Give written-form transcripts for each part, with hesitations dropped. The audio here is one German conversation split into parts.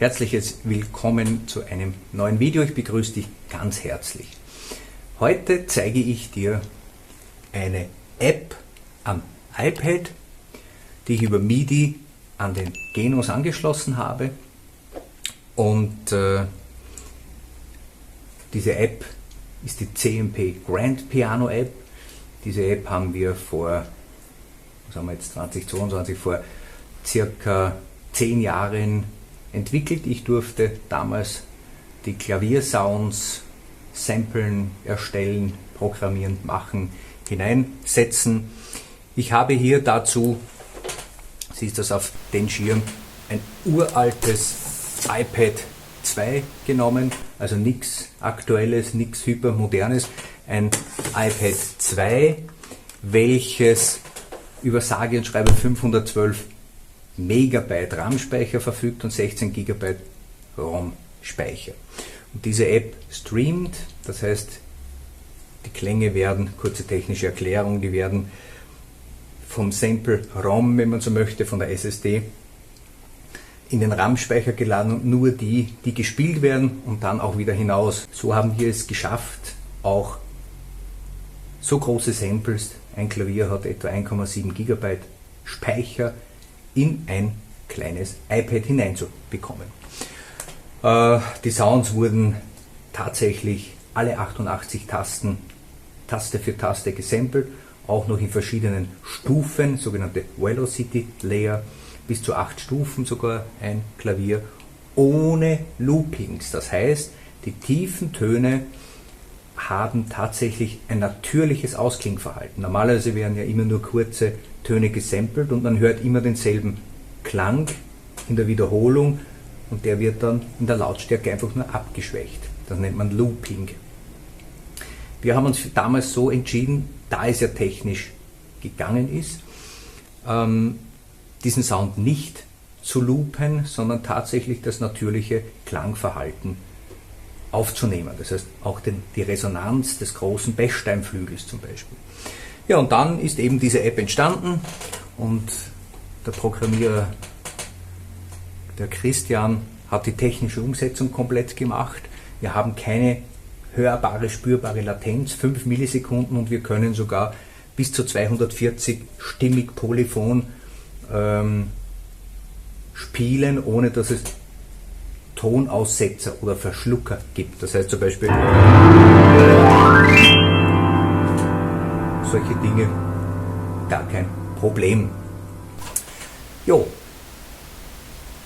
Herzliches Willkommen zu einem neuen Video. Ich begrüße dich ganz herzlich. Heute zeige ich dir eine App am iPad, die ich über MIDI an den Genos angeschlossen habe. Und diese App ist die CMP Grand Piano App. Diese App haben wir vor, was haben wir jetzt, 2022, vor circa 10 Jahren entwickelt. Ich durfte damals die Klaviersounds samplen, erstellen, programmieren, machen, hineinsetzen. Ich habe hier dazu, siehst du das auf den Schirm, ein uraltes iPad 2 genommen, also nichts Aktuelles, nichts hypermodernes, ein iPad 2, welches über sage und schreibe 512 Megabyte RAM-Speicher verfügt und 16 GB ROM-Speicher. Und diese App streamt, das heißt, die Klänge werden, kurze technische Erklärung, die werden vom Sample ROM, wenn man so möchte, von der SSD, in den RAM-Speicher geladen und nur die gespielt werden und dann auch wieder hinaus. So haben wir es geschafft, auch so große Samples, ein Klavier hat etwa 1,7 GB Speicher, in ein kleines iPad hineinzubekommen. Die Sounds wurden tatsächlich alle 88 Tasten, Taste für Taste gesampelt, auch noch in verschiedenen Stufen, sogenannte Velocity Layer, bis zu 8 Stufen sogar ein Klavier, ohne Loopings. Das heißt, die tiefen Töne haben tatsächlich ein natürliches Ausklingverhalten. Normalerweise werden ja immer nur kurze Töne gesampelt und man hört immer denselben Klang in der Wiederholung und der wird dann in der Lautstärke einfach nur abgeschwächt. Das nennt man Looping. Wir haben uns damals so entschieden, da es ja technisch gegangen ist, diesen Sound nicht zu loopen, sondern tatsächlich das natürliche Klangverhalten aufzunehmen. Das heißt auch die Resonanz des großen Bechsteinflügels zum Beispiel. Ja, und dann ist eben diese App entstanden und der Programmierer, der Christian, hat die technische Umsetzung komplett gemacht. Wir haben keine hörbare, spürbare Latenz, 5 Millisekunden, und wir können sogar bis zu 240 stimmig polyphon spielen, ohne dass es Tonaussetzer oder Verschlucker gibt. Das heißt zum Beispiel solche Dinge, gar kein Problem. Jo,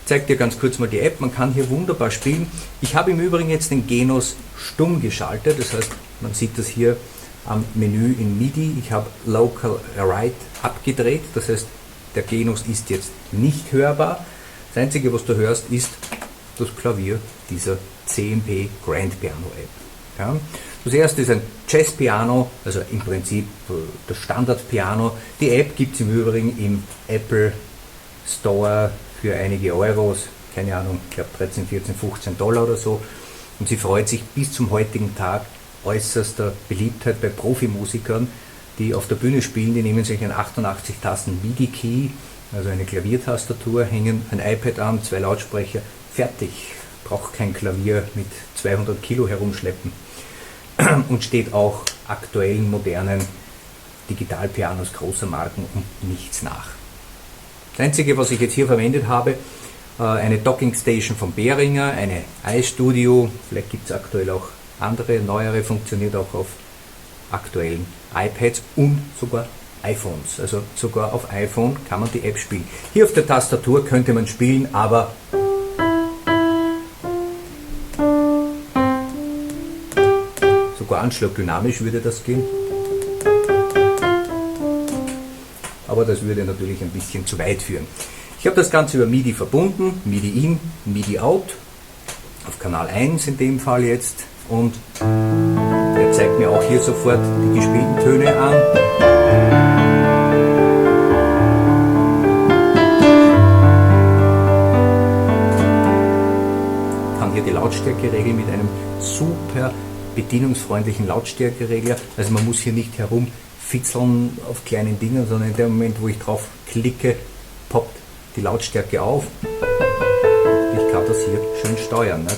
ich zeige dir ganz kurz mal die App. Man kann hier wunderbar spielen. Ich habe im Übrigen jetzt den Genos stumm geschaltet, das heißt, man sieht das hier am Menü in MIDI. Ich habe Local Write abgedreht, das heißt, der Genos ist jetzt nicht hörbar. Das Einzige, was du hörst, ist das Klavier dieser CMP Grand Piano App. Ja. Das erste ist ein Jazz-Piano, also im Prinzip das Standard-Piano. Die App gibt es im Übrigen im Apple Store für einige Euros, keine Ahnung, ich glaube 13, 14, 15 $, oder so. Und sie freut sich bis zum heutigen Tag äußerster Beliebtheit bei Profimusikern, die auf der Bühne spielen. Die nehmen sich einen 88 Tasten MIDI-Key, also eine Klaviertastatur, hängen ein iPad an, 2 Lautsprecher, fertig. Braucht kein Klavier mit 200 Kilo herumschleppen und steht auch aktuellen, modernen Digitalpianos großer Marken um nichts nach. Das Einzige, was ich jetzt hier verwendet habe, eine Docking Station von Behringer, eine iStudio, vielleicht gibt es aktuell auch andere, neuere, funktioniert auch auf aktuellen iPads und sogar iPhones. Also sogar auf iPhone kann man die App spielen. Hier auf der Tastatur könnte man spielen, aber sogar anschlagdynamisch würde das gehen. Aber das würde natürlich ein bisschen zu weit führen. Ich habe das Ganze über MIDI verbunden, MIDI in, MIDI out, auf Kanal 1 in dem Fall jetzt, und er zeigt mir auch hier sofort die gespielten Töne an. Kann hier die Lautstärke regeln mit einem super bedienungsfreundlichen Lautstärkeregler, also man muss hier nicht herumfitzeln auf kleinen Dingen, sondern in dem Moment, wo ich drauf klicke, poppt die Lautstärke auf. Ich kann das hier schön steuern. Nicht?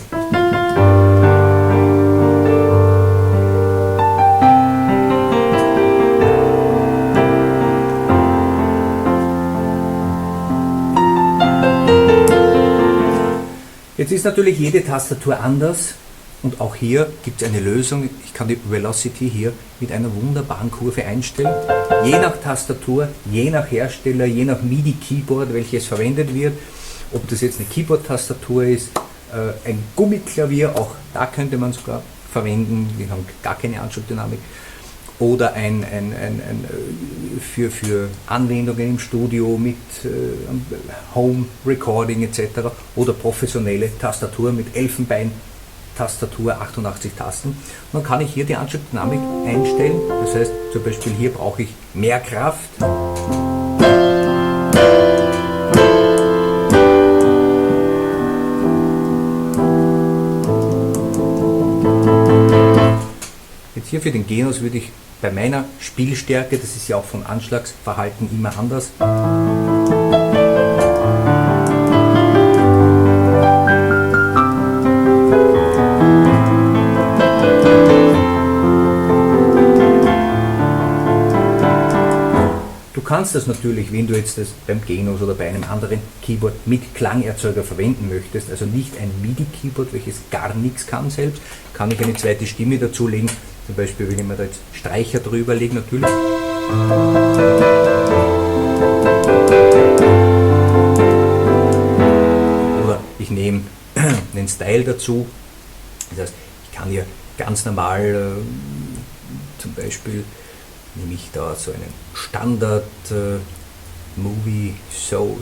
Jetzt ist natürlich jede Tastatur anders und auch hier gibt es eine Lösung. Ich kann die Velocity hier mit einer wunderbaren Kurve einstellen. Je nach Tastatur, je nach Hersteller, je nach MIDI-Keyboard, welches verwendet wird, ob das jetzt eine Keyboard-Tastatur ist, ein Gummiklavier, auch da könnte man sogar verwenden, wir haben gar keine Anschubdynamik, oder für Anwendungen im Studio mit Home Recording etc. oder professionelle Tastatur mit Elfenbein-Tastatur, 88 Tasten. Und dann kann ich hier die Anschubdynamik einstellen, das heißt zum Beispiel hier brauche ich mehr Kraft. Jetzt hier für den Genus würde ich bei meiner Spielstärke, das ist ja auch vom Anschlagsverhalten immer anders, du kannst das natürlich, wenn du jetzt das beim Genus oder bei einem anderen Keyboard mit Klangerzeuger verwenden möchtest, also nicht ein MIDI-Keyboard, welches gar nichts kann selbst, kann ich eine zweite Stimme dazulegen. Zum Beispiel, wenn ich mir da jetzt Streicher drüber lege, natürlich. Oder ich nehme einen Style dazu. Das heißt, ich kann hier ganz normal, zum Beispiel, nehme ich da so einen Standard Movie Show.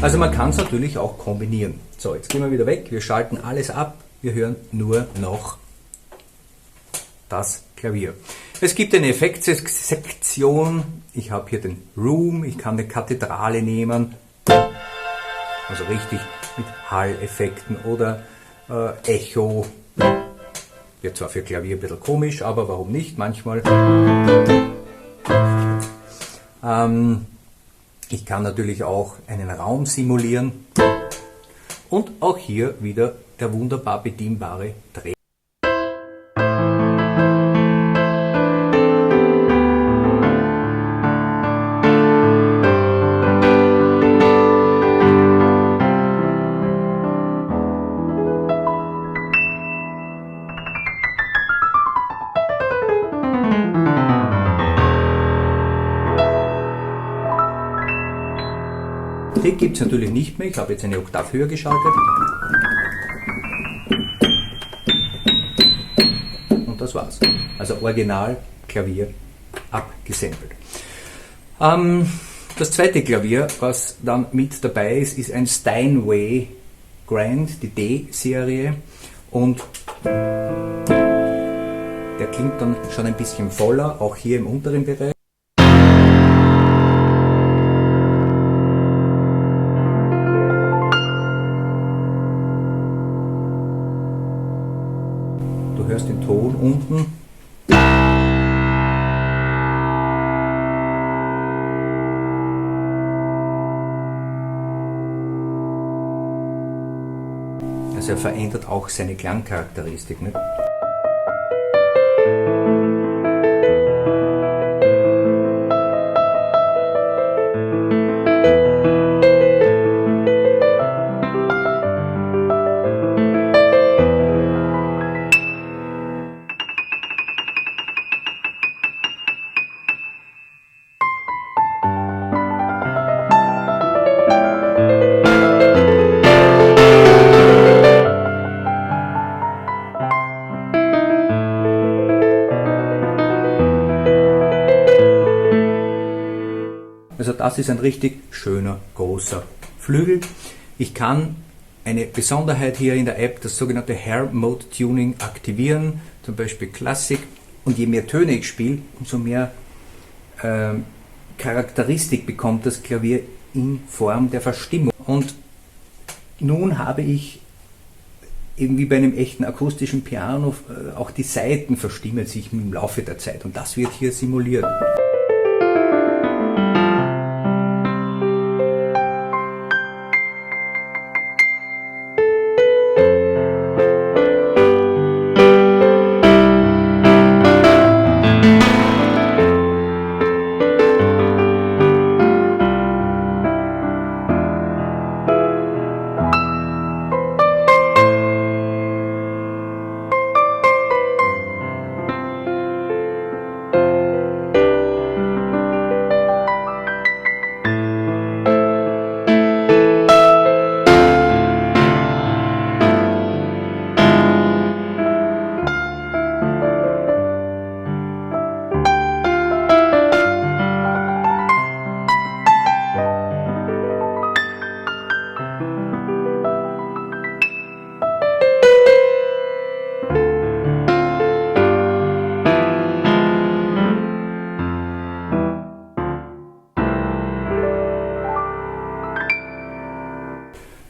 Also man kann es natürlich auch kombinieren. So, jetzt gehen wir wieder weg, wir schalten alles ab, wir hören nur noch das Klavier. Es gibt eine Effektsektion, ich habe hier den Room, ich kann eine Kathedrale nehmen, also richtig mit Hall-Effekten oder Echo. Wird zwar für Klavier ein bisschen komisch, aber warum nicht manchmal. Ich kann natürlich auch einen Raum simulieren und auch hier wieder der wunderbar bedienbare Dreh. Trick gibt es natürlich nicht mehr, ich habe jetzt eine Oktav höher geschaltet. Und das war's. Also Original Klavier abgesampelt. Das zweite Klavier, was dann mit dabei ist, ist ein Steinway Grand, die D-Serie. Und der klingt dann schon ein bisschen voller, auch hier im unteren Bereich. Du hörst den Ton unten. Also er verändert auch seine Klangcharakteristik, nicht? Das ist ein richtig schöner, großer Flügel. Ich kann eine Besonderheit hier in der App, das sogenannte Hair Mode Tuning, aktivieren, zum Beispiel Classic. Und je mehr Töne ich spiele, umso mehr Charakteristik bekommt das Klavier in Form der Verstimmung. Und nun habe ich eben wie bei einem echten akustischen Piano auch die Saiten verstimmen sich im Laufe der Zeit. Und das wird hier simuliert.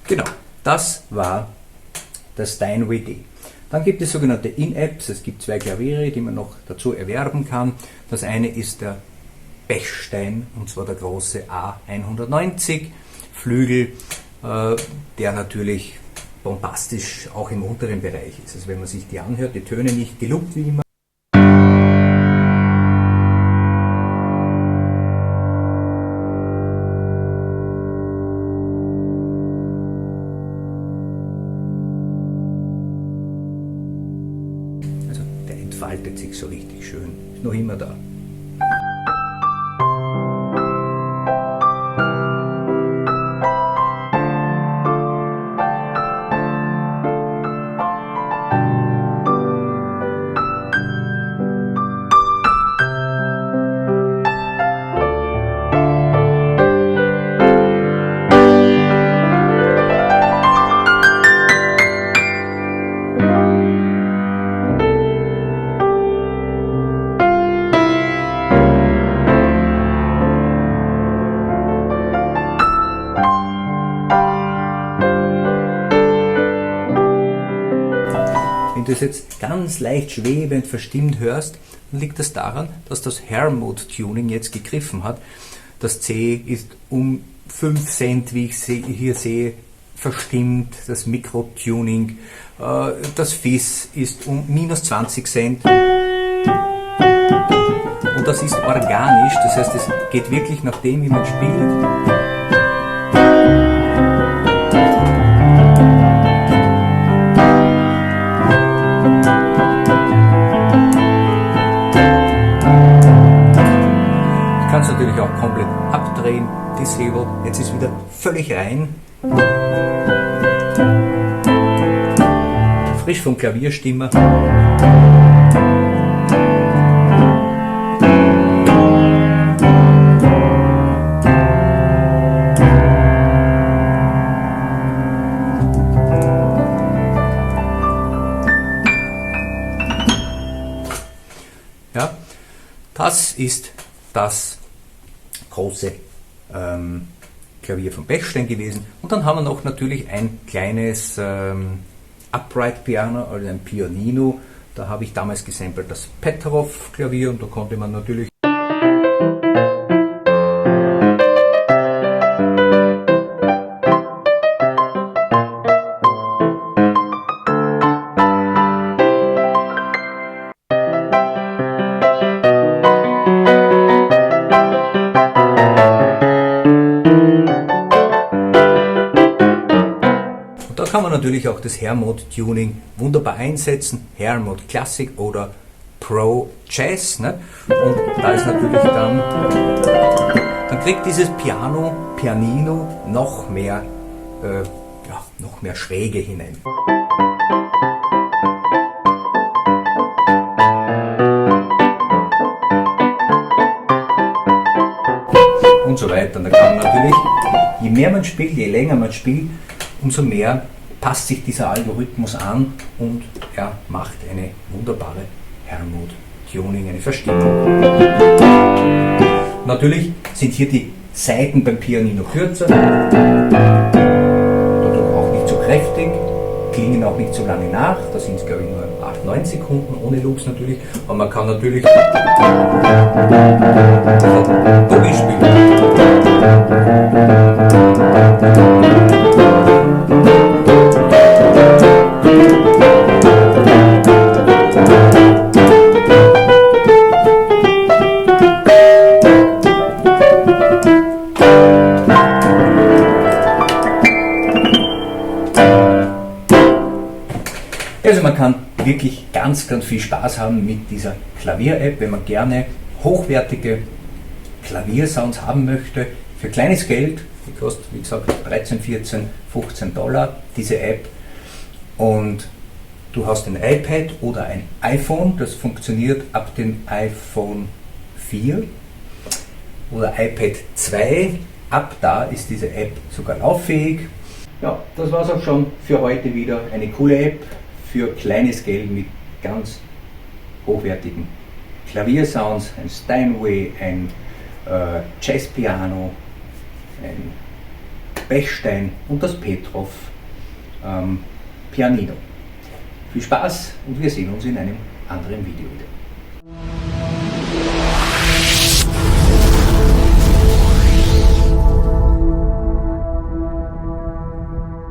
Genau, das war das Steinway D. Dann gibt es sogenannte In-Apps. Es gibt zwei Klaviere, die man noch dazu erwerben kann. Das eine ist der Pechstein, und zwar der große A190 Flügel, der natürlich bombastisch auch im unteren Bereich ist. Also wenn man sich die anhört, die Töne nicht gelupft wie immer. Entfaltet sich so richtig schön. Ist noch immer da. Wenn du es jetzt ganz leicht schwebend verstimmt hörst, dann liegt das daran, dass das Hair Mode Tuning jetzt gegriffen hat. Das C ist um 5 Cent, wie ich hier sehe, verstimmt, das Mikro-Tuning. Das Fizz ist um minus 20 Cent. Und das ist organisch, das heißt, es geht wirklich nach dem, wie man spielt. Natürlich auch komplett abdrehen, Disable, jetzt ist wieder völlig rein. Frisch vom Klavierstimmer. Ja, das ist das große Klavier von Pechstein gewesen. Und dann haben wir noch natürlich ein kleines Upright Piano, also ein Pianino. Da habe ich damals gesampelt das Petrov Klavier und da konnte man natürlich kann man natürlich auch das Hair Mode Tuning wunderbar einsetzen, Hair Mode Classic oder Pro Jazz. Ne? Und da ist natürlich dann kriegt dieses Pianino noch mehr Schräge hinein. und so weiter. Und da kann man natürlich, je mehr man spielt, je länger man spielt, umso mehr passt sich dieser Algorithmus an und er macht eine wunderbare Helmut-Tuning, eine Verstimmung. Natürlich sind hier die Saiten beim Pianino kürzer, dadurch auch nicht so kräftig, klingen auch nicht so lange nach, da sind es glaube ich nur 8-9 Sekunden, ohne Loops natürlich, aber man kann natürlich Doppel spielen. Also man kann wirklich ganz viel Spaß haben mit dieser Klavier-App, wenn man gerne hochwertige Klaviersounds haben möchte. Für kleines Geld, die kostet wie gesagt 13, 14, 15 Dollar, diese App. Und du hast ein iPad oder ein iPhone, das funktioniert ab dem iPhone 4 oder iPad 2. Ab da ist diese App sogar lauffähig. Ja, das war es auch schon für heute wieder. Eine coole App für kleines Geld mit ganz hochwertigen Klaviersounds, ein Steinway, ein Jazzpiano, ein Bechstein und das Petrov Pianino. Viel Spaß und wir sehen uns in einem anderen Video wieder.